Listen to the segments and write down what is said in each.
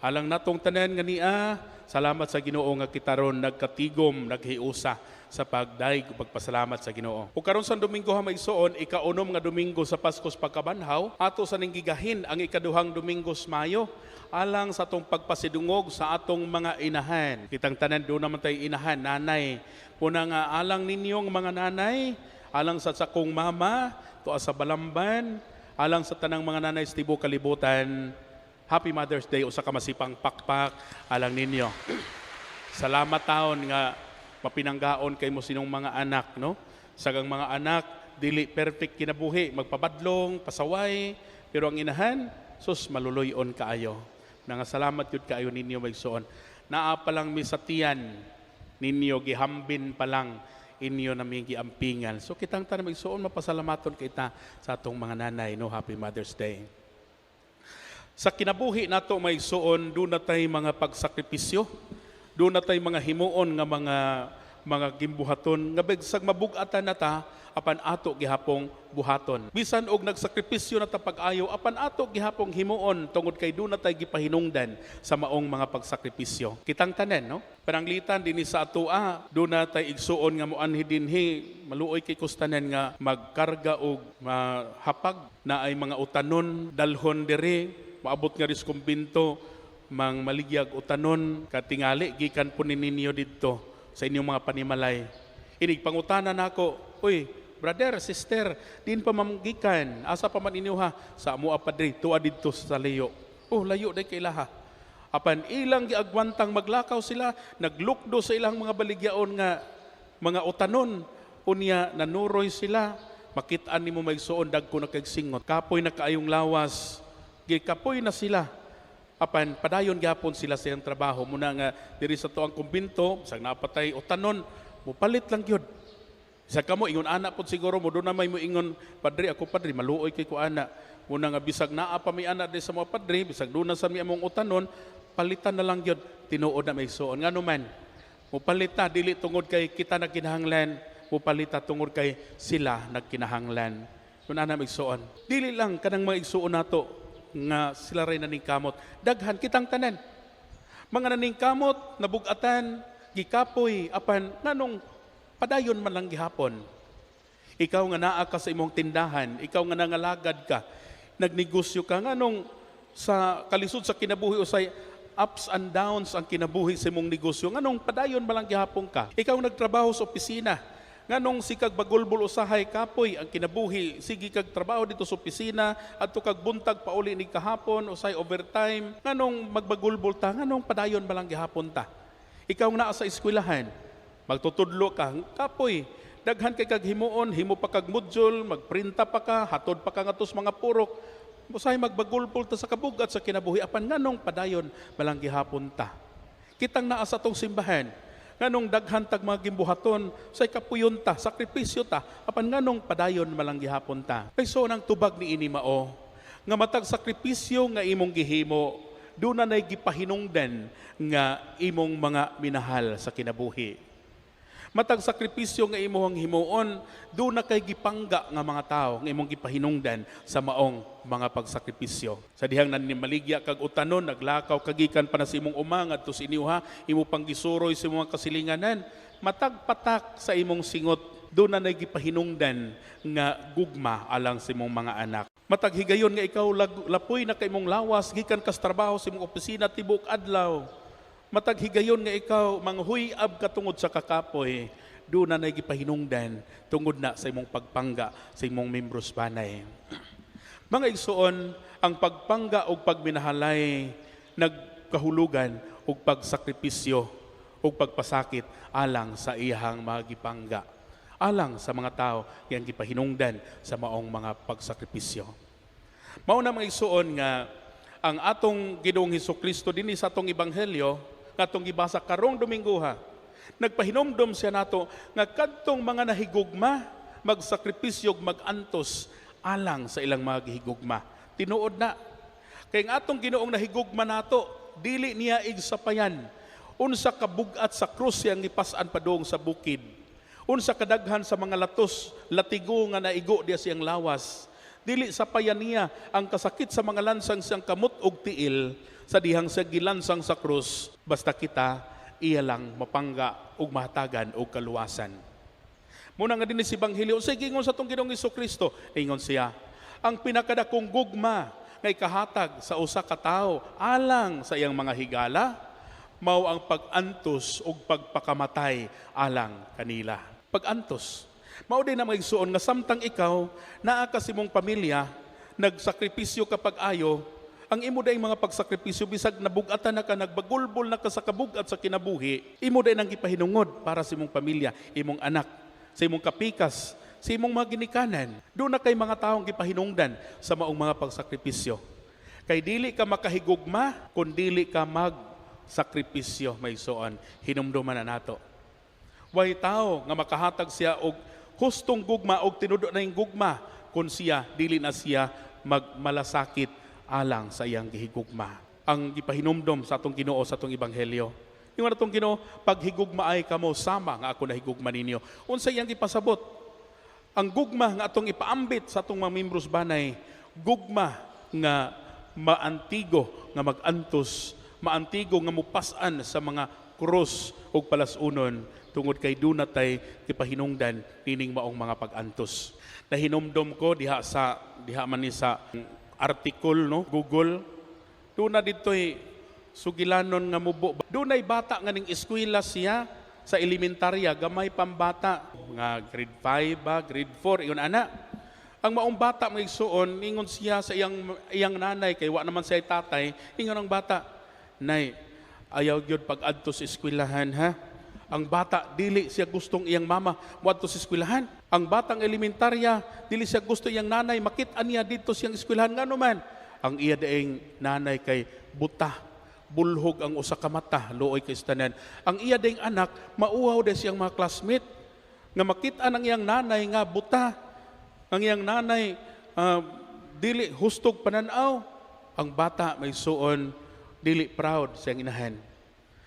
Alang natong tanan nga niya, salamat sa Ginoo nga kita ron nagkatigom, naghiusa sa pagdaig ug pagpasalamat sa Ginoo. Ug karon sa Domingo ha maigsuon, ikaunom nga Domingo sa Paskos pagkabanhaw, ato sa ning gigahin ang ikaduhang Domingos Mayo alang sa atong pagpasidungog sa atong mga inahan. Kitang tanan do naman tay inahan, nanay. Puna nga alang ninyong mga nanay, alang sa sakong mama, tuwa sa Balamban, alang sa tanang mga nanay sa tibuok kalibutan. Happy Mother's Day o sa kamasipang pakpak alang ninyo. Salamat taon nga mapinanggaon kay mo sinong mga anak, no? Sagang mga anak, dili perfect kinabuhi, magpabadlong, pasaway, pero ang inahan, sus maluloyon kaayo. Nangasalamat yun kaayo ninyo maigsuon. Naa pa lang misatiyan ninyo, gihambin pa lang inyo na may giampingan. So kitang tanang maigsuon, mapasalamaton kita sa atong mga nanay, no? Happy Mother's Day. Sa kinabuhi nato may suon, doon na tayo mga pagsakripisyo, doon na tayo mga himoon nga mga gimbuhaton, nga begsag mabugatan na ta, apan ato gihapong buhaton. Bisan og nagsakripisyo na ta pag-ayo, apan ato gihapong himoon, tungod kay doon na tayo gipahinungdan sa maong mga pagsakripisyo. Kitang tanan, no? Pananglitan din sa atua, doon na tayo igsuon nga muanhi dinhi, maluoy kay kustanan nga magkarga og hapag na ay mga utanon, dalhon diri, maabot nga ris kumbinto, mang maligyag utanon, katingali, gikan po ninyo dito sa inyong mga panimalay. Inig pangutana na ako, uy, brother, sister, din pa mamgikan, asa pa man inyo ha, sa amua padri, tuwa dito sa layo. Oh, layo day kay laha. Apan ilang giagwantang maglakaw sila, naglukdo sa ilang mga baligyaon nga mga utanon, unya nanuroy sila, makitaan nimo maigsuon dagko na kagsingot. Kapoy na kaayong lawas, gikapoy na sila. Apan padayon gihapon sila sa iyang trabaho. Muna nga diri sa tuang kumbinto, sang napatay utanon, mupalit lang gyud. Sa kamo ingon ana pod siguro mo do na may moingon, padre ako padre maluoy kay ko ana. Muna nga bisag naa pa mi ana di sa mga padre, bisag do na sa mi among utanon, palitan na lang gyud, tinuod na may suon. Ngano man, mupalita dili tungod kay kita nagkinahanglan, mupalita tungod kay sila nagkinahanglan. Kun ana may suon. Dili lang kanang mga igsuon nato nga sila rin naning kamot. Daghan kitang tanan. Mga naning kamot, nabugatan, gikapoy, apan nanong padayon man lang gihapon. Ikaw nga naa ka sa imong tindahan, ikaw nga nangalagad ka, nagnegosyo ka, nganong sa kalisod sa kinabuhi usay ups and downs ang kinabuhi sa imong negosyo, nganong padayon man lang gihapon ka. Ikaw nagtrabaho sa opisina, nganong si kag bagulbol usahay kapoy ang kinabuhi, sige kag trabaho dito sa opisina adto kag buntag pauli ni kahapon usay overtime, nganong magbagulbol ta, nganong padayon ba lang gihapon ta. Ikaw naa sa eskwelahan, magtutudlo ka, kapoy daghan kay kag himoon, himo pa kag module, magprinta pa ka, hatod pa ka ngatos mga purok, usay magbagulbol ta sa Kabug-at sa kinabuhi, apan nganong padayon ba lang gihapon ta. Kitang naa sa tong simbahan, nganong daghan tag mga gimbuhaton, say kapuyon ta, sakripisyo ta, apan nganong padayon malang gihapon ta. Ay so nang tubag ni ini mao, nga matag sakripisyo nga imong gihimo, dunay gipahinungdan nga imong mga minahal sa kinabuhi. Matag sakripisyo nga imohang himoon, duna kay gipangga nga mga tao nga imong gipahinungdan sa maong mga pagsakripisyo. Sa dihang nanimaligya kag utanon, naglakaw kagikan pa na sa imong umang adto sa iniuha, imo pang gisuroy sa mga kasilinganan, matag patak sa imong singot, duna nay gipahinungdan nga gugma alang sa imong mga anak. Matag higayon nga ikaw lapoy na kay imong lawas, gikan kas trabaho sa imong opisina tibuok adlaw. Matag higayon nga ikaw manghuyab ka tungod sa kakapoy, doon na gipahinungdan tungod na sa imong pagpangga sa imong membros banay. Mga igsuon, ang pagpangga o pagminahalay nagkahulugan o pagsakripisyo o pagpasakit alang sa iyang mga gipangga, alang sa mga tao yang gipahinungdan sa maong mga pagsakripisyo. Mao na mga igsuon nga ang atong Ginoong Hesukristo dinhi sa atong ebanghelyo nga atong gibasa karong Domingo ha, nagpahinomdom siya nato nga kadtong mga nahigugma magsakripisyo magantos alang sa ilang mga gihigugma. Tinuod na kay ang atong Ginoong nahigugma nato, dili niya igsapayan unsa kabug-at sa krus siyang gipas-an padung sa bukid, unsa kadaghan sa mga latos latigo nga naigo diya siyang lawas. Dili sapayan niya ang kasakit sa mga lansang siyang kamot og tiil, sa dihang sa gilansang sa krus, basta kita iya lang mapangga ug mahatagan og kaluwasan. Muna nga din si Ebanghelyo, sa gingon sa tong Ginoong Jesucristo, ingon siya, ang pinakadakong gugma ngay kahatag sa usa ka tawo alang sa iyang mga higala, mao ang pag-antos ug pagpakamatay alang kanila. Pag-antos. Mao din na igsuon nga samtang ikaw naa ka sa imong pamilya, nagsakripisyo kapag ayo, ang imo day mga pagsakripisyo bisag nabugatan na ka, nagbagulbol na ka sa kabug-at sa kinabuhi, imo day nang gipahinungod para sa imong pamilya, imong anak, sa imong kapikas, sa imong mga ginikanan. Doon na kay mga taong gipahinungdan sa maong mga pagsakripisyo. Kay dili ka makahigugma kung dili ka magsakripisyo, may suon. Hinumduman na nato. Way tao nga makahatag siya og hustong gugma og tinud-anay gugma kung siya dili na siya magmalasakit alang sa iyang gihigugma. Ang gipahinumdom sa atong Ginoo sa atong ebanghelyo, yung atong Ginoo, paghigugma ay kamo sama nga ako nahigugma ninyo. Unsa iyang gipasabot? Ang gugma nga atong ipaambit sa atong mga membros banay, gugma nga maantigo nga magantos, maantigo nga mupasan sa mga krus ug palasunon tungod kay duna tay gipahinungdan nining maong mga pag-antos. Nahinumdom ko diha man ni sa article no Google, duna ditoy sugilanon nga mubo. Dunay bata nga ning eskwela siya sa elementarya, gamay pambata, nga grade 5 ba, grade 4, iyon ana. Ang maong bata may igsuon, ingon siya sa iyang nanay, kay wa naman siya tatay, ingon ang bata, nay, ayaw gyud pag-adto sa eskwelahan ha. Ang bata, dili siya gustong iyang mama moadto sa eskwelahan. Ang batang elementarya, dili siya gusto iyang nanay, makit-an niya dito siyang eskwelahan. Nga naman, ang iya daing nanay kay buta, bulhog ang usa ka mata, luoy kay istanan. Ang iya ding anak, mauwaw de siyang mga classmate, nga makita ang iyang nanay nga buta, ang iyang nanay dili hustog pananaw. Ang bata may suon, dili proud sa iyang inahan.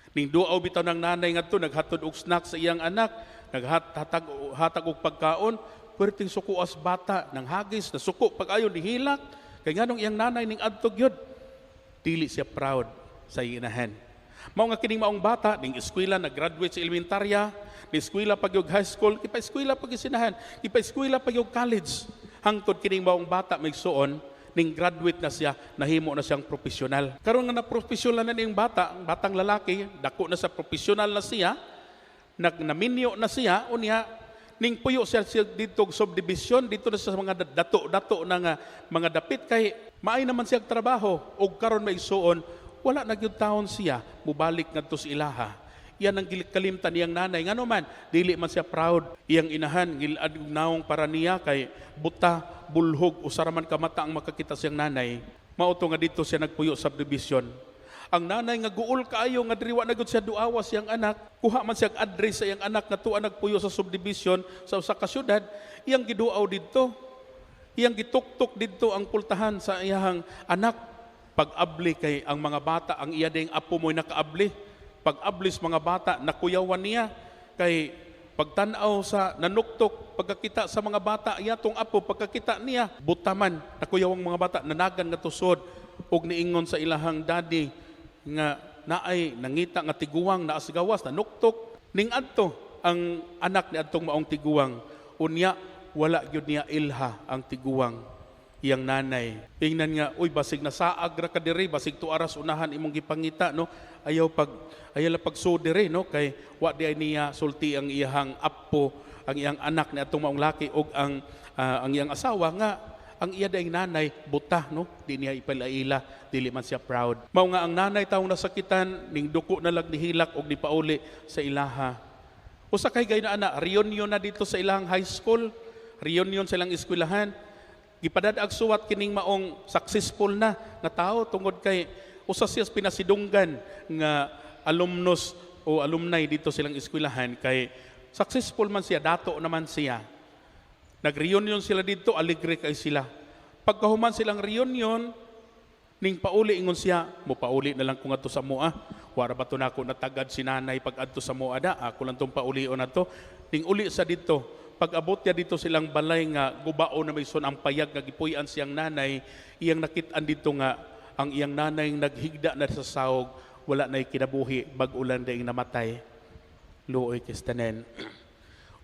Ning duaw bitaw ng nanay nga to, naghatod og snack sa iyang anak, naghatag og pagkaon, perting suko as bata, ng hagis, na suko pag-ayon, dihilak, kay nganong iyang nanay ning adtog yun, dili siya proud sa inahan. Mao nga kining maong bata ning eskwela, nag-graduate sa elementarya, ning eskwela pag yung high school, kipa-eskwela pag isinahan, kipa-eskwela pag yung college. Hangtod kining maong bata may suon, ning graduate na siya, nahimo na siyang profesional. Karon nga na profesional na ning bata, ang batang lalaki, dako na sa profesional na siya, naminyo na siya, unya ning puyo siya dito subdivision, dito na sa mga dato na nga mga dapit, kay maay naman siyang trabaho, og karon may suon, wala na gyud taon siya mubalik ngadto sa ilaha. Iyan ang kalimtan niyang nanay, ngano man dili man siya proud. Iyang inahan gilagnaong para niya kay buta, bulhog, usara man kamata ang makakita siyang nanay. Mauto nga dito siya nagpuyo subdivision. Ang nanay nga guol kaayo nga diri wa na gyud siya duawa siyang anak, kuha man siya address sa iyang anak nga tuwa nagpuyo sa subdivision sa usa ka syudad, iyang giduaw didto. Iyang gituktok didto ang pultahan sa iyang anak. Pag-abli kay ang mga bata, ang iya ding apo mo'y nakaabli. Pag-ablis mga bata, nakuyawan niya. Kay pagtanaw sa nanuktok, pagkakita sa mga bata, iya tong apo, pagkakita niya, butaman, nakuyawang mga bata, nanagan nga tusod, ug niingon sa ilahang daddy, nga naay, nangita nga tiguwang, naasgawas, nanuktok. Ning adto, ang anak ni adtong maong tiguwang, unya, wala gyud niya ilha ang tiguwang. Iyang nanay, ingnan nga, uy, basig na saag ra ka diri, basig tuaras unahan imong gipangita, no? Ayaw pagso diri, no? Kay wa di ay niya sulti ang iyang apo, ang iyang anak ni atong maong laki og ang iyang asawa nga ang iya daing nanay buta, no? Di niya ipalaila, dili man siya proud. Mao nga ang nanay taong nasakitan ning duko na lag nihilak og nipauli sa ilaha. Usa kay gay na ana, reunion na dito sa ilang high school, reunion sa ilang eskwelahan. Gipadad-ag suwat kining maong successful na nga tao tungod kay usa siya pinasidunggan nga alumnus o alumni dito silang eskwelahan, kay successful man siya, dato naman siya. Nag-reunion sila dito, aligre kay sila. Pagkahuman silang reunion, ning pauli ingon siya, mo pauli na lang kung ato sa mua. Wara ba to nako natagad si nanay pag adto sa mua da, ako lang tong paulion nato. Ning uli sa dito, pag-abot niya dito silang balay nga gubao na may son ang payag nga gipuy-an siyang nanay, iyang nakitaan dito nga ang iyang nanay naghigda na sa sahog, wala na'y kinabuhi, bag-ulan daing namatay. Luoy kistanen.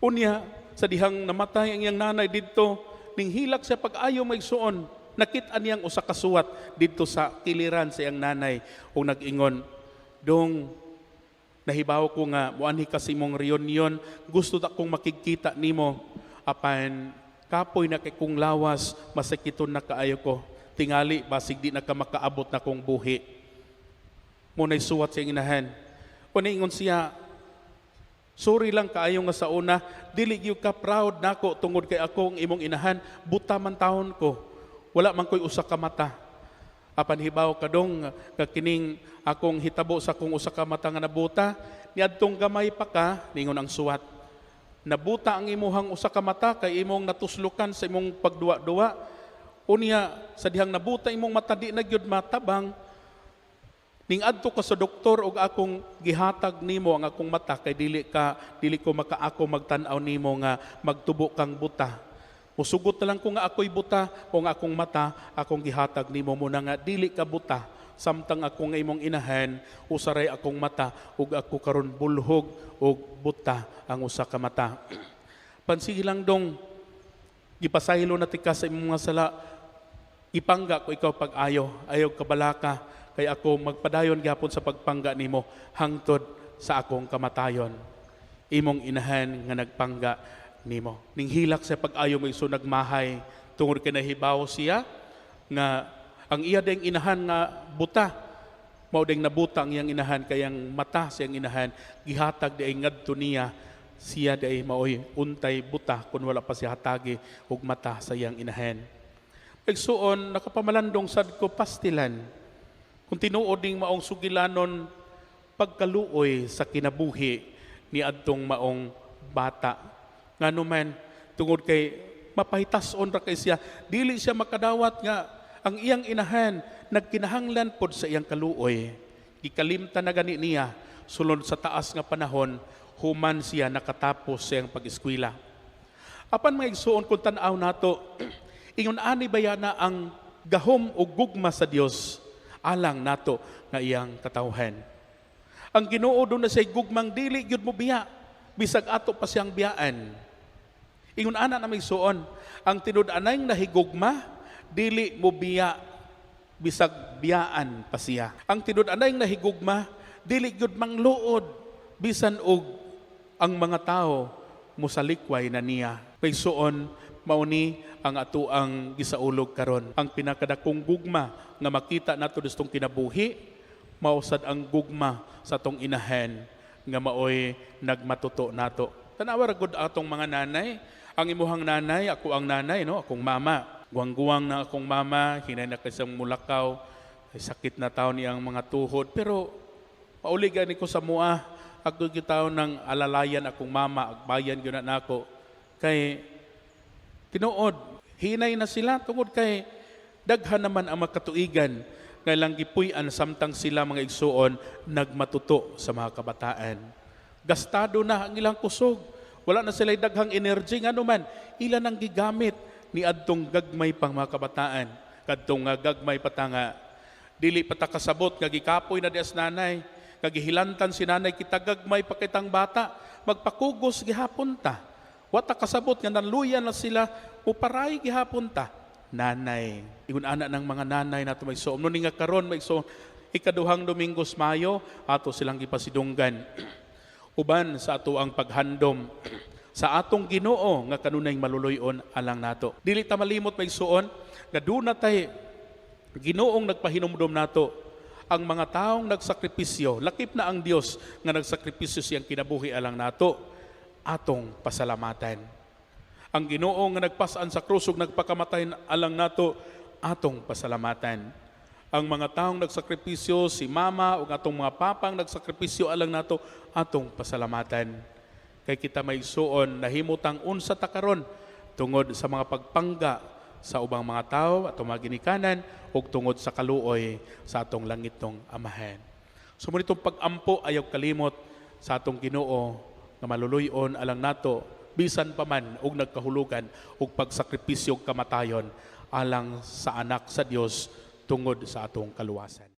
Unya, sa dihang namatay ang iyang nanay dito, ning hilak siya pag-ayo may igsuon, nakit-an niyang usa ka suwat dito sa kiliran sa iyang nanay, o nag-ingon, dong, nahibaw ko nga, muanhi kasi mong reunion, gusto ta kong makikita nimo, apan kapoy na kay kong lawas, masakiton na kaayo ko, tingali, basig di na ka makaabot na kong buhi. Muna'y suwat sa inahan. O naingon siya, sorry lang kaayo nga sa una, dili gyud ka proud nako tungod kay akong imong inahan, buta man taon ko. Wala man ko'y usa ka mata. Apan hibaw kadong nga kining akong hitabo sa akong usa ka mata nga nabuta, niadtong gamay pa ka, ningon ang suwat. Nabuta ang imuhang usa ka mata kay imong natuslukan sa imong pagduwa-duwa. Unya sa dihang nabuta imong mata di na gyud matabang. Ning adto ka sa doktor og akong gihatag nimo ang akong mata kay dili ko makaako magtan-aw nimo nga magtubo kang buta. Musugot na lang ko nga ako'y buta o nga akong mata akong gihatag nimo muna nga dili ka buta. Samtang ako nga imong inahan usaray akong mata ug ako karon bulhog og buta ang usa ka mata. Pansige lang dong gipasaylo na tika sa imong mga sala. Gipangga ko ikaw pag-ayo, ayaw kabalaka. Kay ako magpadayon gihapon sa pagpangga nimo hangtod sa akong kamatayon. Imong inahan nga nagpangga nimo. Ning hilak sa pag-ayo mo iso nagmahay tungod kay nahibaw siya nga ang iya ding inahan nga buta. Mao ding nabuta ang iyang inahan kay ang mata siyang inahan gihatag di ay ngadto niya siya di ay maoy untay buta kun wala pa siya hatagi og mata sa iyang inahan. Igsuon nakapamalandong sad ko pastilan. Kung tinuod ning maong sugilanon pagkaluoy sa kinabuhi ni adtong maong bata. Nganuman tungod kay mapahitas-on ra kay siya, dili siya makadawat nga ang iyang inahan nagkinahanglan pod sa iyang kaluoy. Gikalimtan na gani niya sulod sa taas nga panahon human siya nakatapos sa iyang pag-eskwela. Apan mga igsuon kung tan-aw nato, ingon ani bayana ang gahum o gugma sa Dios alang nato nga iyang katawhan. Ang Ginoo do na say gugmang dili gyud mo biya, bisag ato pa siyang biyaan. Ingon ana na may suon, ang tinud-anay nahigugma dili mo biya bisag biyaan pa siya. Ang tinud-anay nahigugma dili gyud mangluod bisan og ang mga tao musalikway na niya. May suon mauni ang ato ang gisaulog karon. Ang pinakadakong gugma nga makita nato distong kinabuhi, mausad ang gugma sa tong inahan nga maoy nagmatuto nato. Tanawa ra gud atong mga nanay, ang imuhang nanay, ako ang nanay, no, akong mama. Guwang-guwang na akong mama, hinay na kasang mulakaw, ay sakit na taon niyang mga tuhod. Pero pauli gani ko sa mua, ako gitaw ng alalayan akong mama, agbayan gyud na nako. Kay tinuod, hinay na sila tungod kay daghan naman ang makatuigan nga lang gipuy-an samtang sila mga igsuon nagmatuto sa mga kabataan. Gastado na ang ilang kusog. Wala na sila daghang energy nga naman. Ilan ang gigamit ni adtong gagmay pang mga kabataan. Kadtong gagmay patanga. Dili pata kasabot nga gikapoy na dias nanay. Kagihilantan si nanay kita gagmay pa kitang bata. Magpakugos gihapon ta. Wata kasabot nga nanluyan na sila uparay gihapon ta. Nanay. Igun anak ng mga nanay nato may soom. Nung nga karon may soom, ikaduhang Domingos Mayo, ato silang gipasidunggan. Uban sa ato ang paghandom sa atong Ginoo nga kanunay maluluyon alang nato. Dili ta malimot may suon nga duna tay Ginoong nagpahinumdom nato ang mga taong nagsakripisyo. Lakip na ang Dios nga nagsakripisyo siyang kinabuhi alang nato. Atong pasalamatan. Ang Ginoo nga nagpasan sa krus ug nagpakamatay alang nato, atong pasalamatan. Ang mga taong nagsakripisyo, si mama ug atong mga papang nagsakripisyo alang nato, atong pasalamatan. Kay kita may suon nahimutang unsa ta karon tungod sa mga pagpangga sa ubang mga tao atong mga ginikanan ug tungod sa kaluoy sa atong langitong Amahan. Sumunod itong pag-ampo ayaw kalimot sa atong Ginoo nga maluluyon alang nato bisan pa man og nagkahulugan og pagsakripisyo kamatayon alang sa anak sa Dios tungod sa atong kaluwasan.